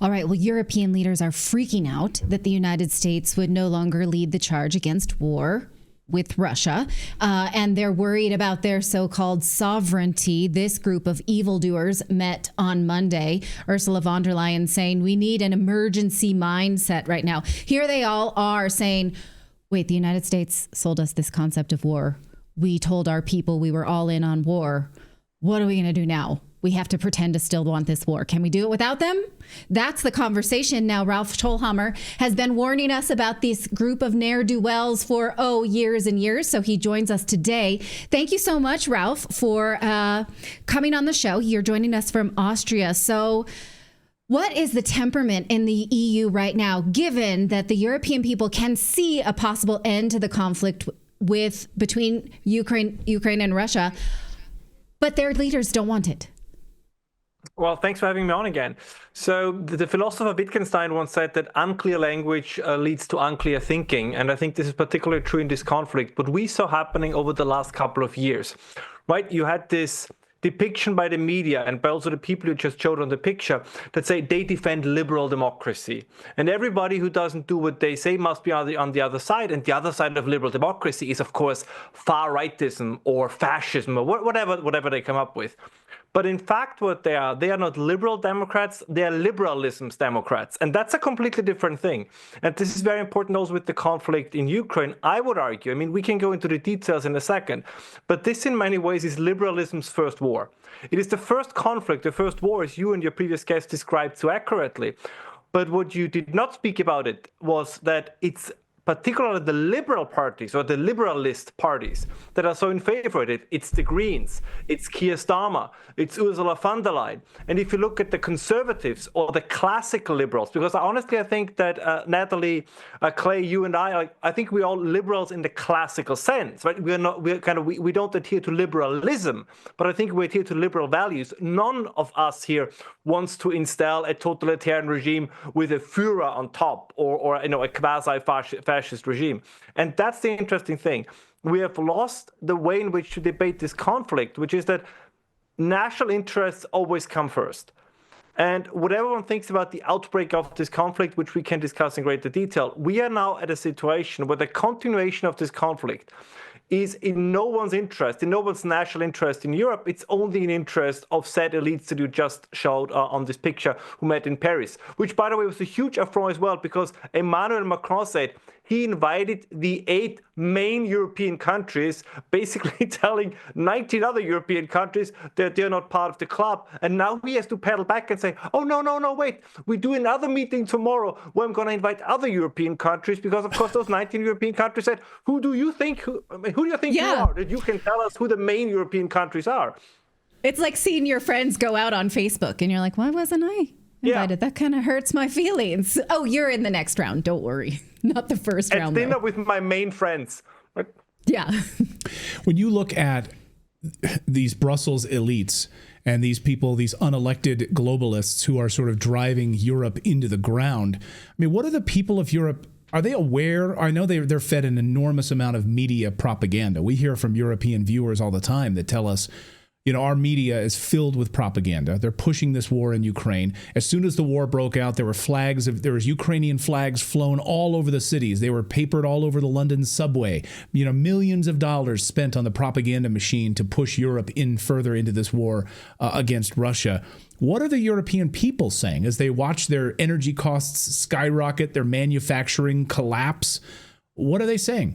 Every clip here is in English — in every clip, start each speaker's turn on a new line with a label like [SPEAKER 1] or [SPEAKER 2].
[SPEAKER 1] All right. Well, European leaders are freaking out that the United States would no longer lead the charge against war with Russia, and they're worried about their so-called sovereignty. This group of evildoers met on Monday. Ursula von der Leyen saying we need an emergency mindset right now. Here they all are saying, wait, the United States sold us this concept of war. We told our people we were all in on war. What are we going to do now? We have to pretend to still want this war. Can we do it without them? That's the conversation. Now, Ralph Scholhammer has been warning us about this group of ne'er-do-wells for, years and years. So he joins us today. Thank you so much, Ralph, for coming on the show. You're joining us from Austria. So what is the temperament in the EU right now, given that the European people can see a possible end to the conflict between Ukraine and Russia, but their leaders don't want it?
[SPEAKER 2] Well, thanks for having me on again. So the philosopher Wittgenstein once said that unclear language leads to unclear thinking. And I think this is particularly true in this conflict. But we saw happening over the last couple of years, right? You had this depiction by the media and by also the people you just showed on the picture that say they defend liberal democracy. And everybody who doesn't do what they say must be on the other side. And the other side of liberal democracy is, of course, far-rightism or fascism or whatever they come up with. But in fact, what they are not liberal Democrats, they are liberalism's Democrats. And that's a completely different thing. And this is very important also with the conflict in Ukraine. I would argue, I mean, we can go into the details in a second, but this in many ways is liberalism's first war. It is the first conflict, the first war, as you and your previous guest described so accurately. But what you did not speak about it was that it's particularly the liberal parties or the liberalist parties that are so in favor of it. It's the Greens, it's Keir Starmer, it's Ursula von der Leyen. And if you look at the conservatives or the classical liberals, because honestly, I think that Natali, Clay, you and I think we're all liberals in the classical sense, right? We don't adhere to liberalism, but I think we adhere to liberal values. None of us here wants to install a totalitarian regime with a Führer on top or a quasi-fascist regime. And that's the interesting thing. We have lost the way in which to debate this conflict, which is that national interests always come first. And whatever one thinks about the outbreak of this conflict, which we can discuss in greater detail, we are now at a situation where the continuation of this conflict is in no one's interest, in no one's national interest in Europe. It's only in interest of said elites that you just showed on this picture who met in Paris, which, by the way, was a huge affront as well, because Emmanuel Macron said he invited the 8 main European countries, basically telling 19 other European countries that they're not part of the club. And now he has to pedal back and say, oh, no, wait, we do another meeting tomorrow where I'm going to invite other European countries, because, of course, those 19 European countries said, who do you think you are, that you can tell us who the main European countries are?
[SPEAKER 1] It's like seeing your friends go out on Facebook and you're like, why wasn't I invited? That kind of hurts my feelings. Oh, you're in the next round. Don't worry. Not the first round.
[SPEAKER 2] At dinner with my main friends.
[SPEAKER 1] Yeah.
[SPEAKER 3] When you look at these Brussels elites and these people, these unelected globalists who are sort of driving Europe into the ground, I mean, what are the people of Europe? Are they aware? I know they're fed an enormous amount of media propaganda. We hear from European viewers all the time that tell us, our media is filled with propaganda. They're pushing this war in Ukraine. As soon as the war broke out, there was Ukrainian flags flown all over the cities. They were papered all over the London subway. Millions of dollars spent on the propaganda machine to push Europe in further into this war against Russia. What are the European people saying as they watch their energy costs skyrocket, their manufacturing collapse? What are they saying?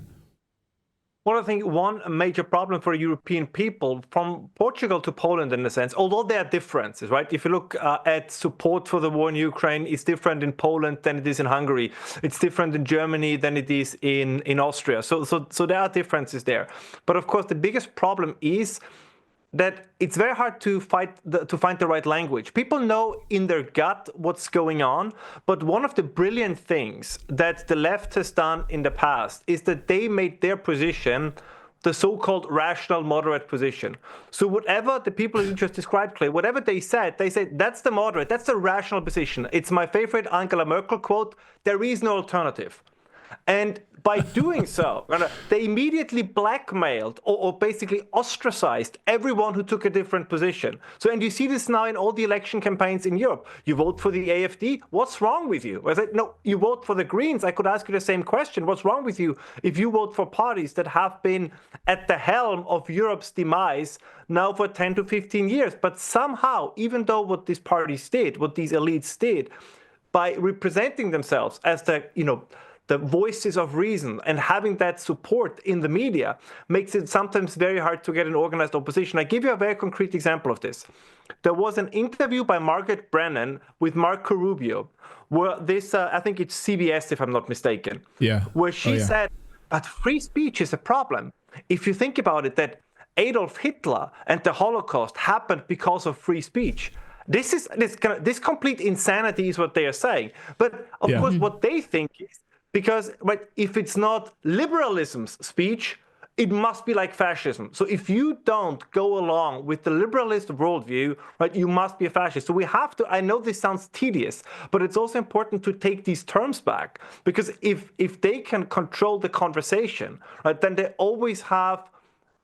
[SPEAKER 2] Well, I think one major problem for European people, from Portugal to Poland in a sense, although there are differences, right? If you look at support for the war in Ukraine, it's different in Poland than it is in Hungary. It's different in Germany than it is in Austria. So there are differences there. But of course, the biggest problem is that it's very hard to find the right language. People know in their gut what's going on, but one of the brilliant things that the left has done in the past is that they made their position the so-called rational moderate position. So whatever the people you just described, Clay, whatever they said that's the moderate, that's the rational position. It's my favorite Angela Merkel quote, there is no alternative. And by doing so, they immediately blackmailed or basically ostracized everyone who took a different position. So, and you see this now in all the election campaigns in Europe. You vote for the AfD, what's wrong with you? I said, no, you vote for the Greens. I could ask you the same question. What's wrong with you if you vote for parties that have been at the helm of Europe's demise now for 10 to 15 years? But somehow, even though what these parties did, what these elites did, by representing themselves as the voices of reason and having that support in the media makes it sometimes very hard to get an organized opposition. I give you a very concrete example of this. There was an interview by Margaret Brennan with Marco Rubio, where this, I think it's CBS if I'm not mistaken, where she said, but free speech is a problem. If you think about it, that Adolf Hitler and the Holocaust happened because of free speech. This complete insanity is what they are saying. But of course, what they think is, because if it's not liberalism's speech, it must be like fascism. So if you don't go along with the liberalist worldview, you must be a fascist. So we have to, I know this sounds tedious, but it's also important to take these terms back, because if they can control the conversation, then they always have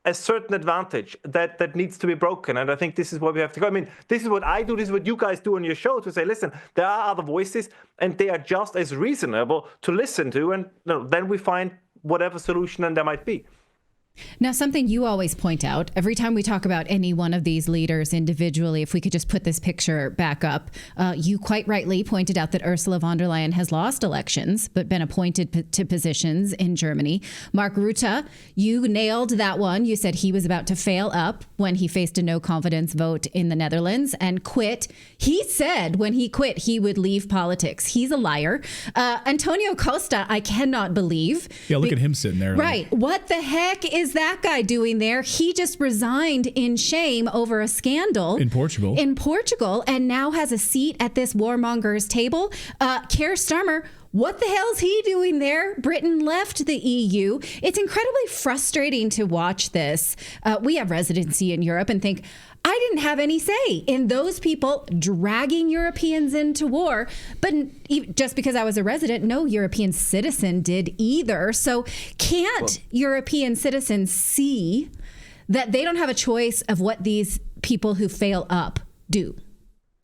[SPEAKER 2] a certain advantage that needs to be broken. And I think this is what we have to go. I mean, this is what I do. This is what you guys do on your show, to say, listen, there are other voices and they are just as reasonable to listen to. And then we find whatever solution there might be.
[SPEAKER 1] Now, something you always point out every time we talk about any one of these leaders individually, if we could just put this picture back up, you quite rightly pointed out that Ursula von der Leyen has lost elections, but been appointed to positions in Germany. Mark Rutte, you nailed that one. You said he was about to fail up when he faced a no confidence vote in the Netherlands and quit. He said when he quit, he would leave politics. He's a liar. Antonio Costa, I cannot believe.
[SPEAKER 3] Yeah, look at him sitting there.
[SPEAKER 1] Right. What the heck is that guy doing there? He just resigned in shame over a scandal
[SPEAKER 3] in Portugal,
[SPEAKER 1] and now has a seat at this warmongers table. Keir Starmer, what the hell's he doing there? Britain left the EU. It's incredibly frustrating to watch this. We have residency in Europe and think, I didn't have any say in those people dragging Europeans into war. But just because I was a resident, no European citizen did either. So can't European citizens see that they don't have a choice of what these people who fail up do?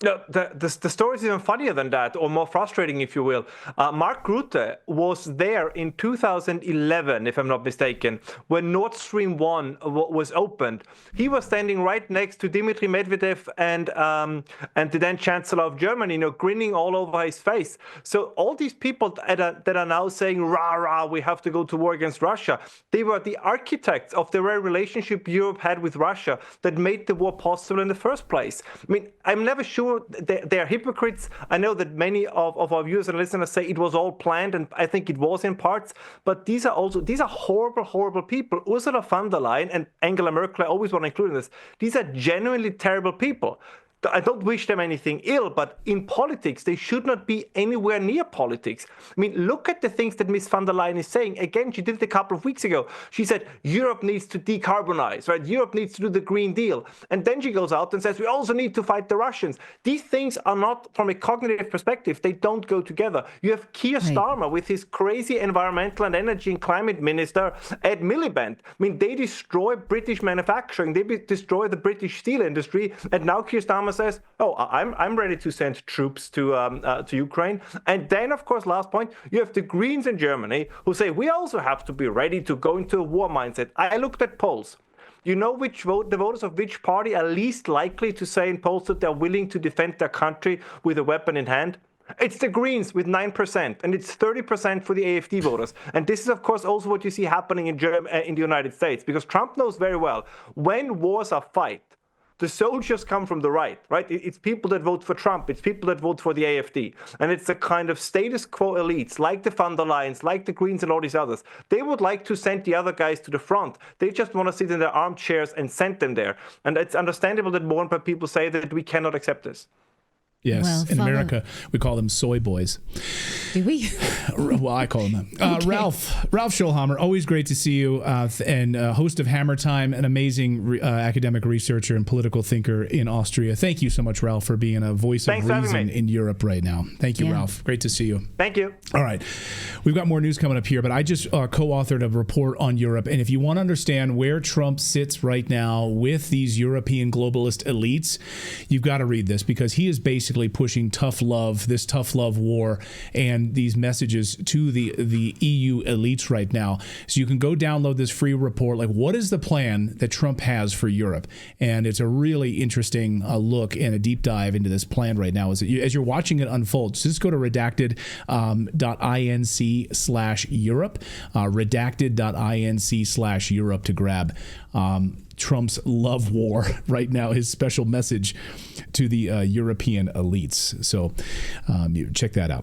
[SPEAKER 2] No, the story is even funnier than that, or more frustrating, if you will. Mark Rutte was there in 2011, if I'm not mistaken, when Nord Stream 1 was opened. He was standing right next to Dmitry Medvedev and the then Chancellor of Germany, grinning all over his face. So all these people that are now saying, rah, rah, we have to go to war against Russia, they were the architects of the very relationship Europe had with Russia that made the war possible in the first place. I mean, I'm never sure they are hypocrites. I know that many of our viewers and listeners say it was all planned, and I think it was in parts, but these are horrible, horrible people. Ursula von der Leyen and Angela Merkel, I always want to include in this. These are genuinely terrible people. I don't wish them anything ill, but in politics, they should not be anywhere near politics. I mean, look at the things that Ms. von der Leyen is saying. Again, she did it a couple of weeks ago. She said, Europe needs to decarbonize, right? Europe needs to do the Green Deal. And then she goes out and says, we also need to fight the Russians. These things are not, from a cognitive perspective, they don't go together. You have Keir Starmer with his crazy environmental and energy and climate minister, Ed Miliband. I mean, they destroy British manufacturing. They destroy the British steel industry. And now Keir Starmer says, oh, I'm ready to send troops to Ukraine. And then, of course, last point, you have the Greens in Germany who say we also have to be ready to go into a war mindset. I looked at polls. You know the voters of which party are least likely to say in polls that they're willing to defend their country with a weapon in hand? It's the Greens with 9%, and it's 30% for the AfD voters. And this is, of course, also what you see happening in the United States, because Trump knows very well when wars are fought, the soldiers come from the right? It's people that vote for Trump. It's people that vote for the AfD. And it's the kind of status quo elites, like the von der Leyens, like the Greens and all these others. They would like to send the other guys to the front. They just want to sit in their armchairs and send them there. And it's understandable that more and more people say that we cannot accept this.
[SPEAKER 3] Yes,
[SPEAKER 1] Well,
[SPEAKER 3] in America, we call them soy boys.
[SPEAKER 1] Do we?
[SPEAKER 3] Well, I call them that.
[SPEAKER 1] Okay.
[SPEAKER 3] Ralph Schulhammer, always great to see you, and host of Hammer Time, an amazing academic researcher and political thinker in Austria. Thank you so much, Ralph, for being a voice of reason in Europe right now. Thank you, Ralph. Great to see you.
[SPEAKER 2] Thank you.
[SPEAKER 3] All right. We've got more news coming up here, but I just co-authored a report on Europe, and if you want to understand where Trump sits right now with these European globalist elites, you've got to read this, because he is basically pushing tough love war and these messages to the EU elites right now. So you can go download this free report, like what is the plan that Trump has for Europe? And it's a really interesting look and a deep dive into this plan right now. As you're watching it unfold, so just go to redacted.inc/Europe, redacted.inc/Europe to grab Trump's love war right now, his special message to the European elites. So check that out.